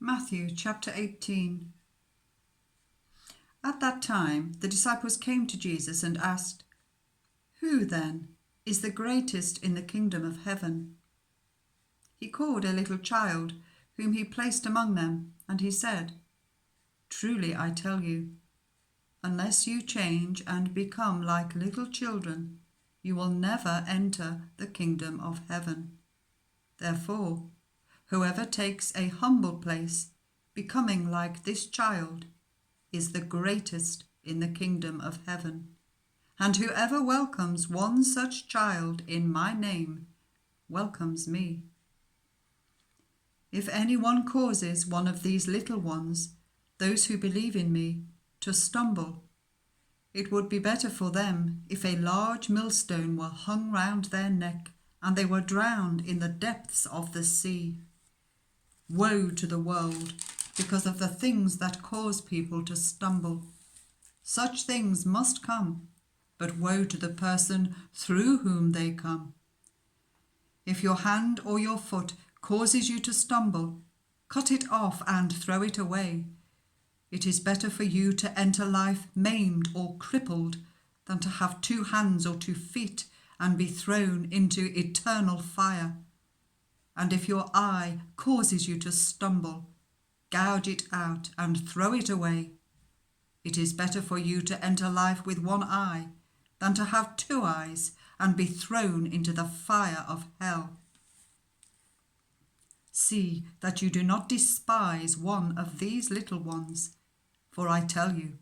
Matthew chapter 18. At that time the disciples came to Jesus and asked, "Who then is the greatest in the kingdom of heaven?" He called a little child whom he placed among them, and he said, "Truly I tell you, unless you change and become like little children, you will never enter the kingdom of heaven. Therefore, whoever takes a humble place, becoming like this child, is the greatest in the kingdom of heaven. And whoever welcomes one such child in my name welcomes me. If anyone causes one of these little ones, those who believe in me, to stumble, it would be better for them if a large millstone were hung round their neck and they were drowned in the depths of the sea. Woe to the world because of the things that cause people to stumble. Such things must come, but woe to the person through whom they come. If your hand or your foot causes you to stumble, cut it off and throw it away. It is better for you to enter life maimed or crippled than to have 2 hands or 2 feet and be thrown into eternal fire. And if your eye causes you to stumble, gouge it out and throw it away. It is better for you to enter life with 1 eye than to have 2 eyes and be thrown into the fire of hell. See that you do not despise one of these little ones, for I tell you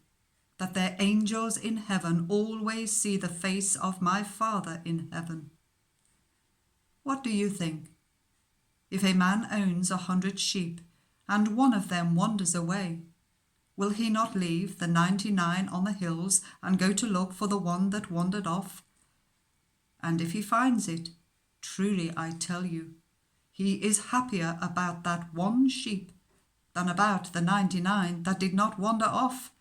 that their angels in heaven always see the face of my Father in heaven. What do you think? If a man owns 100 sheep, and one of them wanders away, will he not leave the 99 on the hills and go to look for the one that wandered off? And if he finds it, truly I tell you, he is happier about that 1 sheep than about the 99 that did not wander off.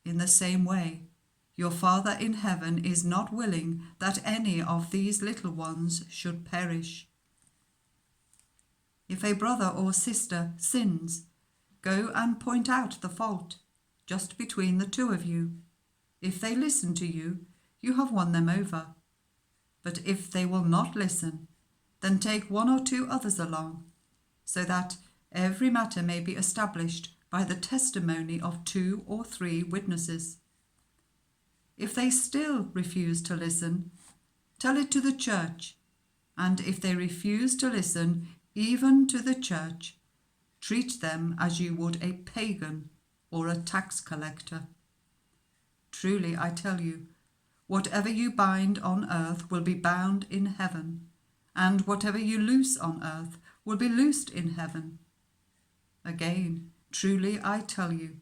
In the same way, your Father in heaven is not willing that any of these little ones should perish. If a brother or sister sins, go and point out the fault, just between the 2 of you. If they listen to you, you have won them over. But if they will not listen, then take 1 or 2 others along, so that every matter may be established by the testimony of 2 or 3 witnesses. If they still refuse to listen, tell it to the church, and if they refuse to listen even to the church, treat them as you would a pagan or a tax collector. Truly I tell you, whatever you bind on earth will be bound in heaven, and whatever you loose on earth will be loosed in heaven. Again, truly I tell you,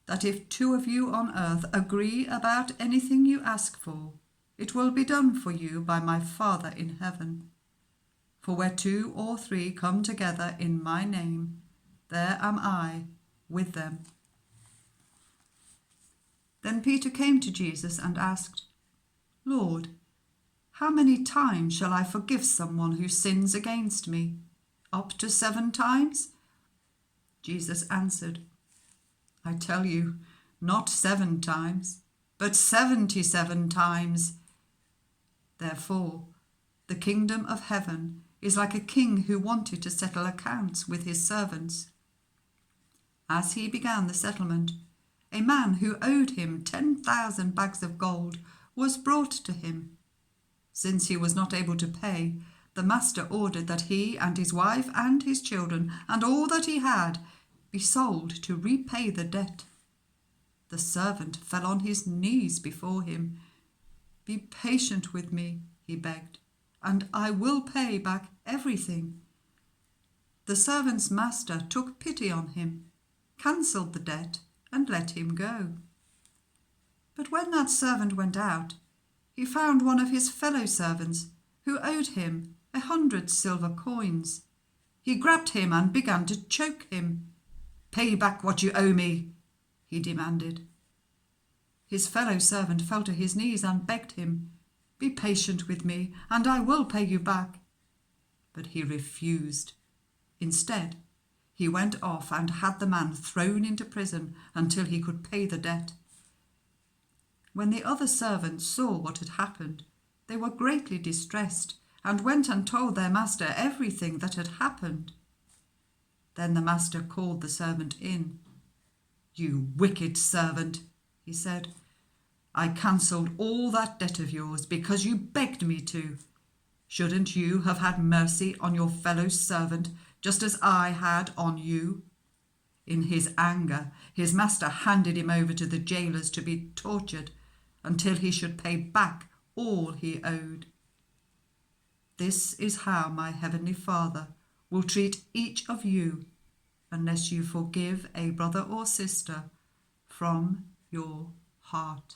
that if 2 of you on earth agree about anything you ask for, it will be done for you by my Father in heaven. For where 2 or 3 come together in my name, there am I with them." Then Peter came to Jesus and asked, "Lord, how many times shall I forgive someone who sins against me? Up to 7 times?" Jesus answered, "I tell you, not 7 times, but 77 times. Therefore, the kingdom of heaven is like a king who wanted to settle accounts with his servants. As he began the settlement, a man who owed him 10,000 bags of gold was brought to him. Since he was not able to pay, the master ordered that he and his wife and his children and all that he had be sold to repay the debt. The servant fell on his knees before him. "Be patient with me," he begged, "and I will pay back everything." The servant's master took pity on him, cancelled the debt, and let him go. But when that servant went out, he found one of his fellow servants who owed him 100 silver coins. He grabbed him and began to choke him. "Pay back what you owe me," he demanded. His fellow servant fell to his knees and begged him, "Be patient with me, and I will pay you back." But he refused. Instead, he went off and had the man thrown into prison until he could pay the debt. When the other servants saw what had happened, they were greatly distressed and went and told their master everything that had happened. Then the master called the servant in. "You wicked servant," he said, "I cancelled all that debt of yours because you begged me to. Shouldn't you have had mercy on your fellow servant just as I had on you?" In his anger, his master handed him over to the jailers to be tortured until he should pay back all he owed. This is how my heavenly Father will treat each of you unless you forgive a brother or sister from your heart.